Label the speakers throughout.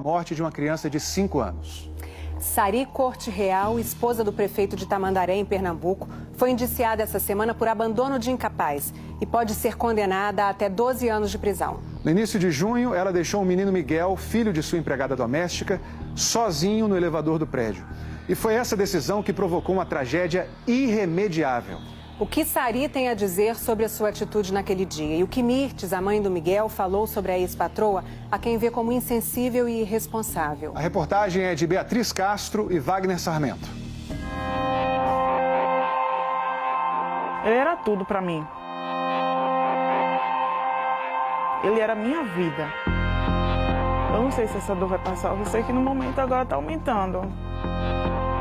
Speaker 1: morte de uma criança de 5 anos.
Speaker 2: Sari Corte Real, esposa do prefeito de Tamandaré, em Pernambuco, foi indiciada essa semana por abandono de incapaz e pode ser condenada a até 12 anos de prisão.
Speaker 1: No início de junho, ela deixou o menino Miguel, filho de sua empregada doméstica, sozinho no elevador do prédio. E foi essa decisão que provocou uma tragédia irremediável.
Speaker 2: O que Sari tem a dizer sobre a sua atitude naquele dia? E o que Mirtes, a mãe do Miguel, falou sobre a ex-patroa, a quem vê como insensível e irresponsável?
Speaker 1: A reportagem é de Beatriz Castro e Wagner Sarmento.
Speaker 3: Ele era tudo pra mim. Ele era a minha vida. Eu não sei se essa dor vai passar, eu sei que no momento agora tá aumentando.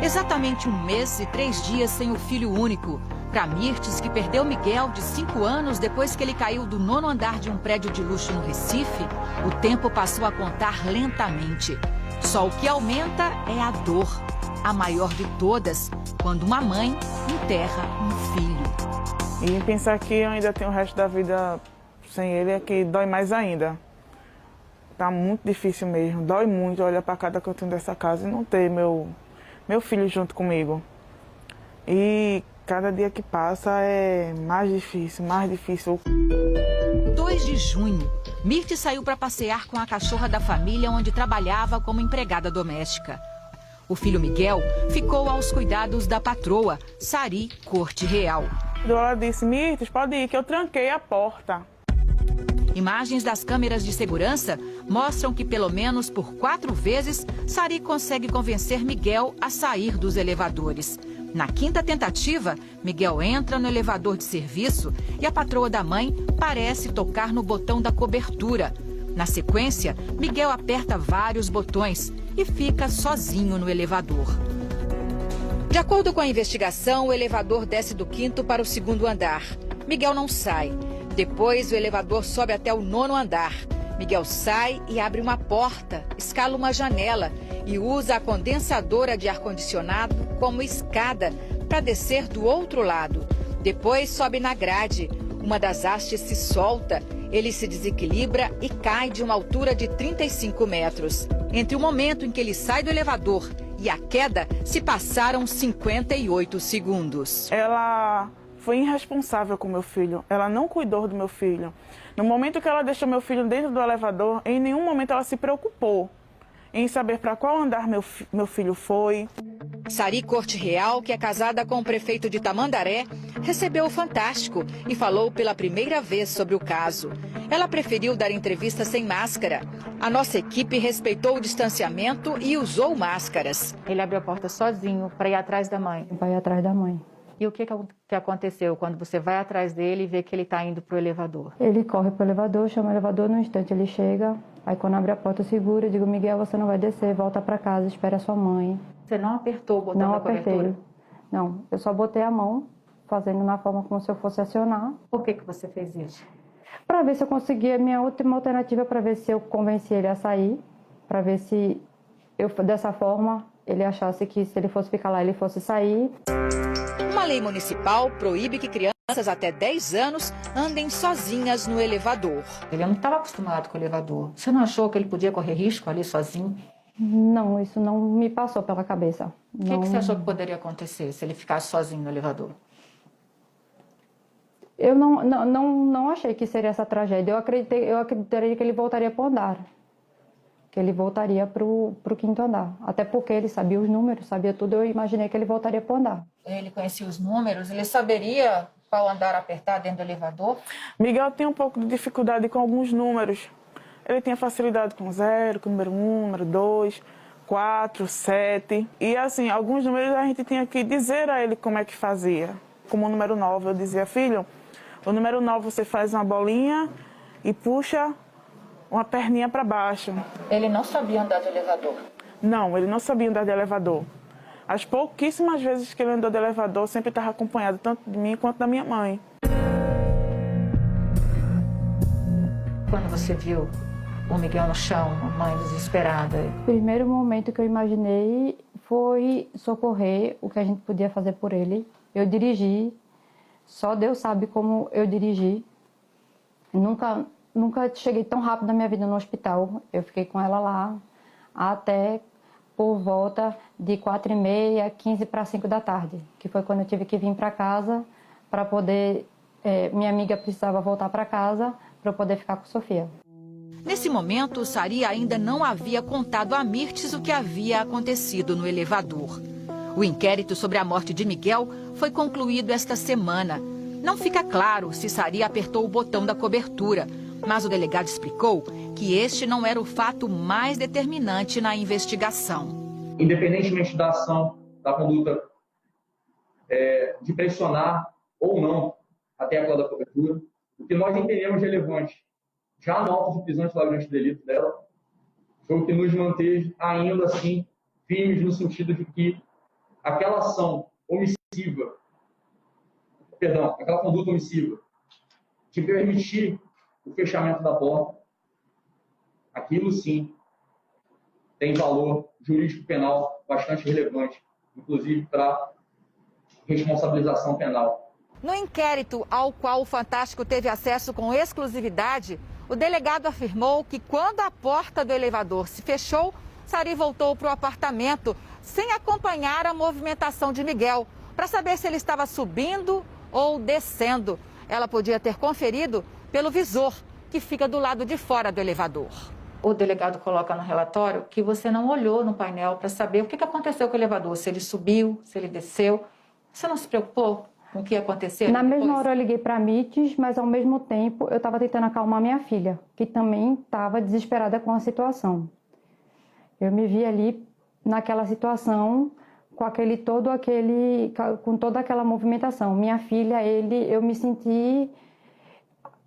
Speaker 4: Exatamente 1 mês e 3 dias sem o filho único. Para Mirtes, que perdeu Miguel de 5 anos depois que ele caiu do 9º andar de um prédio de luxo no Recife, o tempo passou a contar lentamente. Só o que aumenta é a dor, a maior de todas, quando uma mãe enterra um filho.
Speaker 3: E pensar que eu ainda tenho o resto da vida sem ele é que dói mais ainda. Tá muito difícil mesmo, dói muito olhar para cada cantinho dessa casa e não ter meu filho junto comigo. E cada dia que passa é mais difícil, mais difícil.
Speaker 4: 2 de junho, Mirtes saiu para passear com a cachorra da família onde trabalhava como empregada doméstica. O filho Miguel ficou aos cuidados da patroa, Sari Corte Real.
Speaker 3: Ela disse, Mirtes, pode ir, que eu tranquei a porta.
Speaker 4: Imagens das câmeras de segurança mostram que pelo menos por 4 vezes, Sari consegue convencer Miguel a sair dos elevadores. Na 5ª tentativa, Miguel entra no elevador de serviço e a patroa da mãe parece tocar no botão da cobertura. Na sequência, Miguel aperta vários botões e fica sozinho no elevador. De acordo com a investigação, o elevador desce do 5º para o 2º andar. Miguel não sai. Depois, o elevador sobe até o 9º andar. Miguel sai e abre uma porta, escala uma janela e usa a condensadora de ar-condicionado como escada para descer do outro lado. Depois sobe na grade. Uma das hastes se solta, ele se desequilibra e cai de uma altura de 35 metros. Entre o momento em que ele sai do elevador e a queda, se passaram 58 segundos.
Speaker 3: Ela foi irresponsável com meu filho, ela não cuidou do meu filho. No momento que ela deixou meu filho dentro do elevador, em nenhum momento ela se preocupou em saber para qual andar meu filho foi.
Speaker 4: Sari Corte Real, que é casada com o prefeito de Tamandaré, recebeu o Fantástico e falou pela primeira vez sobre o caso. Ela preferiu dar entrevista sem máscara. A nossa equipe respeitou o distanciamento e usou máscaras.
Speaker 5: Ele abriu a porta sozinho para ir atrás da mãe.
Speaker 6: Vai atrás da mãe.
Speaker 5: E o que aconteceu quando você vai atrás dele e vê que ele está indo para o elevador?
Speaker 6: Ele corre para o elevador, chama o elevador, no instante ele chega. Aí quando abre a porta, segura, eu digo, Miguel, você não vai descer, volta para casa, espere a sua mãe.
Speaker 5: Você não apertou o botão da cobertura?
Speaker 6: Não apertei. Não, eu só botei a mão, fazendo na forma como se eu fosse acionar.
Speaker 5: Por que você fez isso?
Speaker 6: Para ver se eu conseguia, minha última alternativa, para ver se eu convenci ele a sair, para ver se eu, dessa forma, ele achasse que se ele fosse ficar lá, ele fosse sair.
Speaker 4: Uma lei municipal proíbe que crianças até 10 anos andem sozinhas no elevador.
Speaker 5: Ele não estava acostumado com o elevador. Você não achou que ele podia correr risco ali sozinho?
Speaker 6: Não, isso não me passou pela cabeça.
Speaker 5: O que você achou que poderia acontecer se ele ficasse sozinho no elevador?
Speaker 6: Eu não achei que seria essa tragédia. Eu acreditaria que ele voltaria para o andar. Que ele voltaria para o 5º andar. Até porque ele sabia os números, sabia tudo. Eu imaginei que ele voltaria para o andar.
Speaker 5: Ele conhecia os números? Ele saberia qual andar apertar dentro do elevador?
Speaker 3: Miguel tem um pouco de dificuldade com alguns números. Ele tinha facilidade com 0, com número 1, número 2, 4, 7. E assim, alguns números a gente tinha que dizer a ele como é que fazia. Como o número 9, eu dizia, filho, o número 9 você faz uma bolinha e puxa uma perninha para baixo.
Speaker 5: Ele não sabia andar de elevador?
Speaker 3: Não, ele não sabia andar de elevador. As pouquíssimas vezes que ele andou de elevador, sempre estava acompanhado tanto de mim quanto da minha mãe.
Speaker 5: Quando você viu o Miguel no chão, a mãe desesperada?
Speaker 6: O primeiro momento que eu imaginei foi socorrer, o que a gente podia fazer por ele. Eu dirigi, só Deus sabe como eu dirigi. Nunca cheguei tão rápido na minha vida no hospital. Eu fiquei com ela lá até por volta de 4h30, 15 para 5 da tarde, que foi quando eu tive que vir para casa para poder... minha amiga precisava voltar para casa para eu poder ficar com Sofia.
Speaker 4: Nesse momento, Sari ainda não havia contado a Mirtes o que havia acontecido no elevador. O inquérito sobre a morte de Miguel foi concluído esta semana. Não fica claro se Sari apertou o botão da cobertura, mas o delegado explicou que este não era o fato mais determinante na investigação.
Speaker 7: Independentemente da ação, da conduta de pressionar ou não a tecla da cobertura, o que nós entendemos relevante, já no auto de prisão de flagrante delito dela, foi o que nos manteve ainda assim firmes no sentido de que aquela ação omissiva, aquela conduta omissiva de permitir o fechamento da porta, aquilo sim tem valor jurídico penal bastante relevante, inclusive para responsabilização penal.
Speaker 4: No inquérito ao qual o Fantástico teve acesso com exclusividade, o delegado afirmou que quando a porta do elevador se fechou, Sari voltou para o apartamento sem acompanhar a movimentação de Miguel, para saber se ele estava subindo ou descendo. Ela podia ter conferido pelo visor, que fica do lado de fora do elevador.
Speaker 5: O delegado coloca no relatório que você não olhou no painel para saber o que aconteceu com o elevador, se ele subiu, se ele desceu. Você não se preocupou com o que ia acontecer?
Speaker 6: Na mesma hora eu liguei para a Mirtes, mas ao mesmo tempo eu estava tentando acalmar minha filha, que também estava desesperada com a situação. Eu me vi ali naquela situação com toda aquela movimentação. Minha filha, eu me senti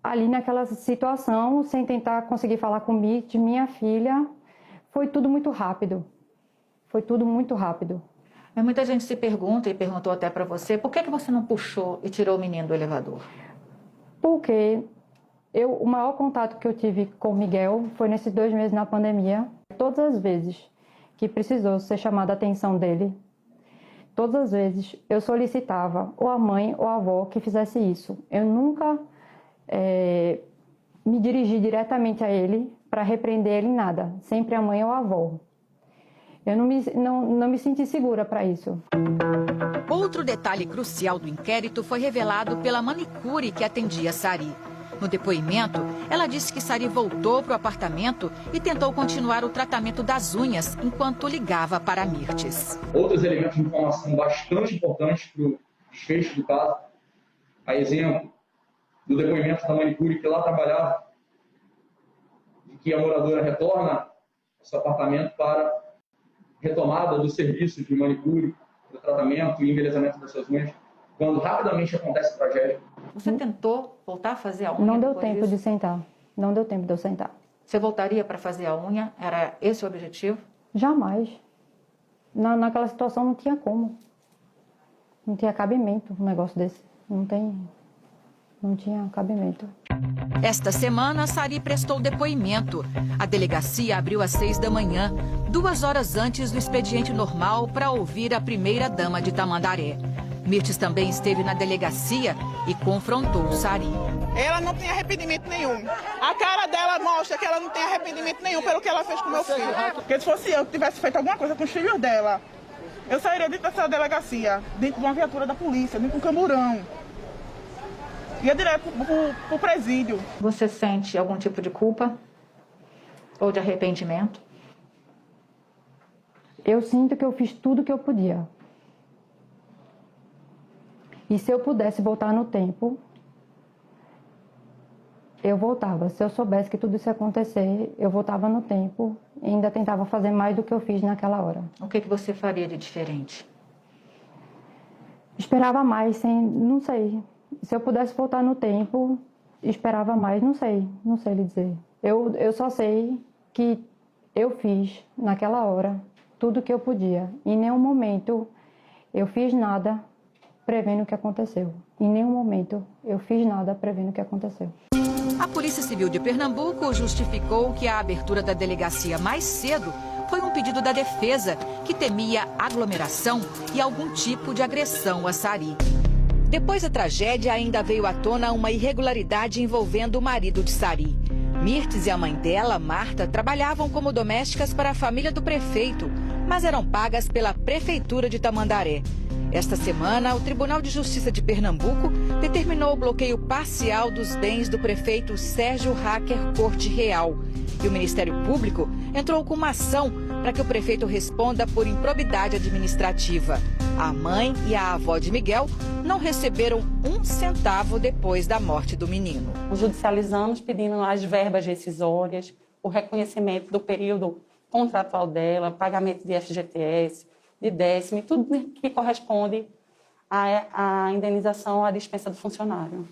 Speaker 6: ali naquela situação, sem tentar conseguir falar com minha filha. Foi tudo muito rápido. Foi tudo muito rápido.
Speaker 5: Mas muita gente se pergunta, e perguntou até para você, por que você não puxou e tirou o menino do elevador?
Speaker 6: Porque o maior contato que eu tive com o Miguel foi nesses 2 meses na pandemia. Todas as vezes que precisou ser chamada a atenção dele, todas as vezes eu solicitava ou a mãe ou a avó que fizesse isso. Eu nunca me dirigi diretamente a ele para repreender ele em nada, sempre a mãe ou a avó. Eu não me senti segura para isso.
Speaker 4: Outro detalhe crucial do inquérito foi revelado pela manicure que atendia Sari. No depoimento, ela disse que Sari voltou para o apartamento e tentou continuar o tratamento das unhas enquanto ligava para Mirtes.
Speaker 7: Outros elementos de informação bastante importantes para o desfecho do caso, a exemplo do depoimento da manicure que lá trabalhava, de que a moradora retorna ao seu apartamento para retomada do serviço de manicure, do tratamento e embelezamento das suas unhas, quando rapidamente acontece a tragédia.
Speaker 5: Você tentou voltar a fazer a unha?
Speaker 6: Não deu tempo de sentar. Não deu tempo de eu sentar.
Speaker 5: Você voltaria para fazer a unha? Era esse o objetivo?
Speaker 6: Jamais. Naquela situação não tinha como. Não tinha cabimento um negócio desse. Não tinha cabimento.
Speaker 4: Esta semana, Sari prestou depoimento. A delegacia abriu às 6 da manhã, 2 horas antes do expediente normal, para ouvir a primeira-dama de Tamandaré. Mirtes também esteve na delegacia e confrontou Sari.
Speaker 3: Ela não tem arrependimento nenhum. A cara dela mostra que ela não tem arrependimento nenhum pelo que ela fez com meu filho. Porque se fosse eu que tivesse feito alguma coisa com os filhos dela, eu sairia dentro dessa delegacia, dentro de uma viatura da polícia, dentro de um camburão. Ia direto pro presídio.
Speaker 5: Você sente algum tipo de culpa ou de arrependimento?
Speaker 6: Eu sinto que eu fiz tudo o que eu podia. E se eu pudesse voltar no tempo, eu voltava. Se eu soubesse que tudo isso ia acontecer, eu voltava no tempo e ainda tentava fazer mais do que eu fiz naquela hora.
Speaker 5: O que você faria de diferente?
Speaker 6: Esperava mais, não sei. Se eu pudesse voltar no tempo, esperava mais, não sei lhe dizer. Eu só sei que eu fiz, naquela hora, tudo o que eu podia. Em nenhum momento eu fiz nada prevendo o que aconteceu. Em nenhum momento eu fiz nada prevendo o que aconteceu.
Speaker 4: A Polícia Civil de Pernambuco justificou que a abertura da delegacia mais cedo foi um pedido da defesa, que temia aglomeração e algum tipo de agressão a Sari. Depois da tragédia, ainda veio à tona uma irregularidade envolvendo o marido de Sari. Mirtes e a mãe dela, Marta, trabalhavam como domésticas para a família do prefeito, mas eram pagas pela Prefeitura de Tamandaré. Esta semana, o Tribunal de Justiça de Pernambuco determinou o bloqueio parcial dos bens do prefeito Sérgio Hacker Corte Real. E o Ministério Público entrou com uma ação para que o prefeito responda por improbidade administrativa. A mãe e a avó de Miguel não receberam 1 centavo depois da morte do menino.
Speaker 8: Judicializamos pedindo as verbas rescisórias, o reconhecimento do período contratual dela, pagamento de FGTS, de décimo, tudo que corresponde à indenização, à dispensa do funcionário.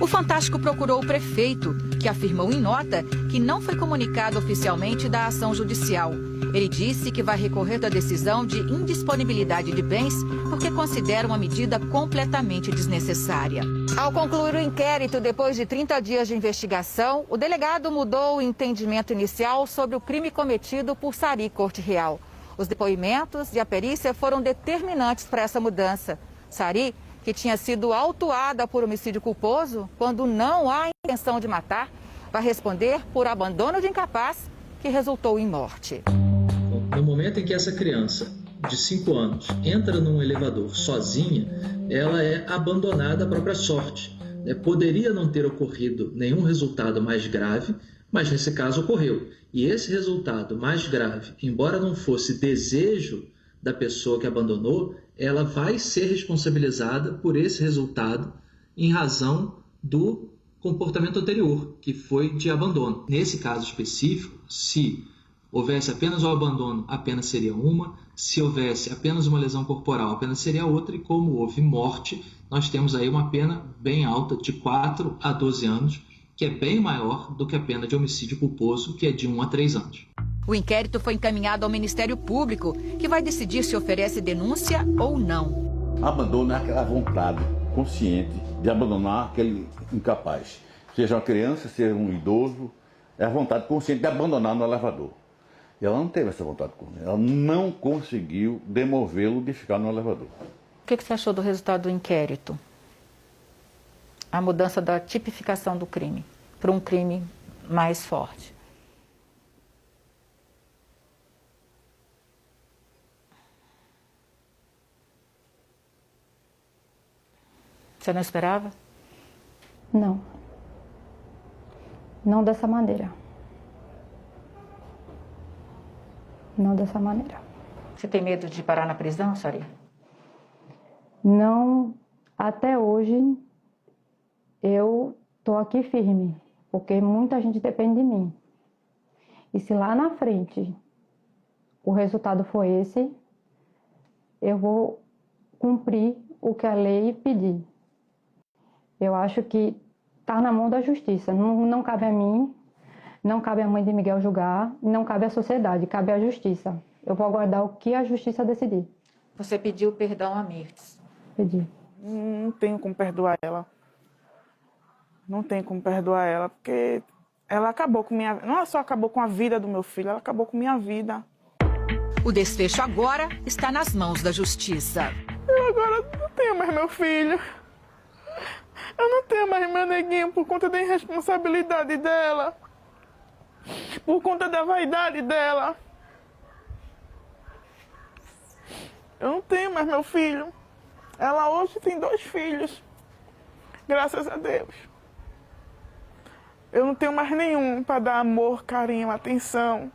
Speaker 4: O Fantástico procurou o prefeito, que afirmou em nota que não foi comunicado oficialmente da ação judicial. Ele disse que vai recorrer da decisão de indisponibilidade de bens porque considera uma medida completamente desnecessária. Ao concluir o inquérito, depois de 30 dias de investigação, o delegado mudou o entendimento inicial sobre o crime cometido por Sari Corte Real. Os depoimentos e a perícia foram determinantes para essa mudança. Sari, que tinha sido autuada por homicídio culposo, quando não há intenção de matar, vai responder por abandono de incapaz, que resultou em morte.
Speaker 9: No momento em que essa criança de 5 anos entra num elevador sozinha, ela é abandonada à própria sorte. Poderia não ter ocorrido nenhum resultado mais grave, mas nesse caso ocorreu. E esse resultado mais grave, embora não fosse desejo da pessoa que abandonou, ela vai ser responsabilizada por esse resultado em razão do comportamento anterior, que foi de abandono. Nesse caso específico, se houvesse apenas o abandono, a pena seria uma. Se houvesse apenas uma lesão corporal, a pena seria outra. E como houve morte, nós temos aí uma pena bem alta, de 4 a 12 anos, que é bem maior do que a pena de homicídio culposo, que é de 1 a 3 anos.
Speaker 4: O inquérito foi encaminhado ao Ministério Público, que vai decidir se oferece denúncia ou não.
Speaker 10: Abandono é aquela vontade consciente de abandonar aquele incapaz. Seja uma criança, seja um idoso, é a vontade consciente de abandonar no elevador. E ela não teve essa vontade consciente. Ela não conseguiu demovê-lo de ficar no elevador.
Speaker 4: O que você achou do resultado do inquérito? A mudança da tipificação do crime para um crime mais forte. Você não esperava?
Speaker 6: Não. Não dessa maneira. Não dessa maneira.
Speaker 5: Você tem medo de parar na prisão, Sari?
Speaker 6: Não, até hoje eu estou aqui firme, porque muita gente depende de mim. E se lá na frente o resultado for esse, eu vou cumprir o que a lei pedir. Eu acho que está na mão da justiça. Não cabe a mim, não cabe à mãe de Miguel julgar, não cabe à sociedade, cabe à justiça. Eu vou aguardar o que a justiça decidir.
Speaker 5: Você pediu perdão a Mirtes?
Speaker 6: Pedi.
Speaker 3: Não tenho como perdoar ela. Não tenho como perdoar ela, porque ela acabou com minha... Não só acabou com a vida do meu filho, ela acabou com minha vida.
Speaker 4: O desfecho agora está nas mãos da justiça.
Speaker 3: Eu agora não tenho mais meu filho. Eu não tenho mais meu neguinho por conta da irresponsabilidade dela. Por conta da vaidade dela. Eu não tenho mais meu filho. Ela hoje tem 2 filhos. Graças a Deus. Eu não tenho mais nenhum para dar amor, carinho, atenção.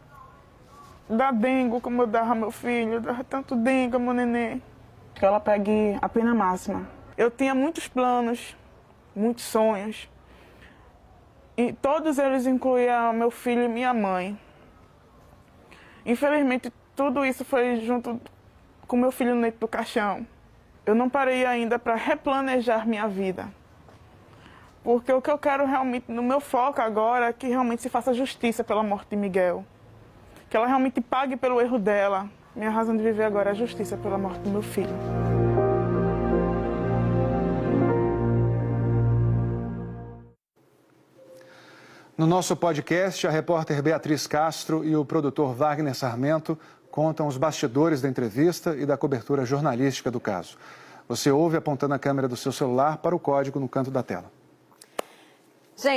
Speaker 3: Dar dengo como eu dava meu filho. Dava tanto dengo ao meu neném. Que ela pegue a pena máxima. Eu tinha muitos planos, muitos sonhos. E todos eles incluíam meu filho e minha mãe. Infelizmente, tudo isso foi junto com meu filho dentro do caixão. Eu não parei ainda para replanejar minha vida. Porque o que eu quero realmente, no meu foco agora, é que realmente se faça justiça pela morte de Miguel. Que ela realmente pague pelo erro dela. Minha razão de viver agora é a justiça pela morte do meu filho.
Speaker 1: No nosso podcast, a repórter Beatriz Castro e o produtor Wagner Sarmento contam os bastidores da entrevista e da cobertura jornalística do caso. Você ouve apontando a câmera do seu celular para o código no canto da tela.
Speaker 2: Gente,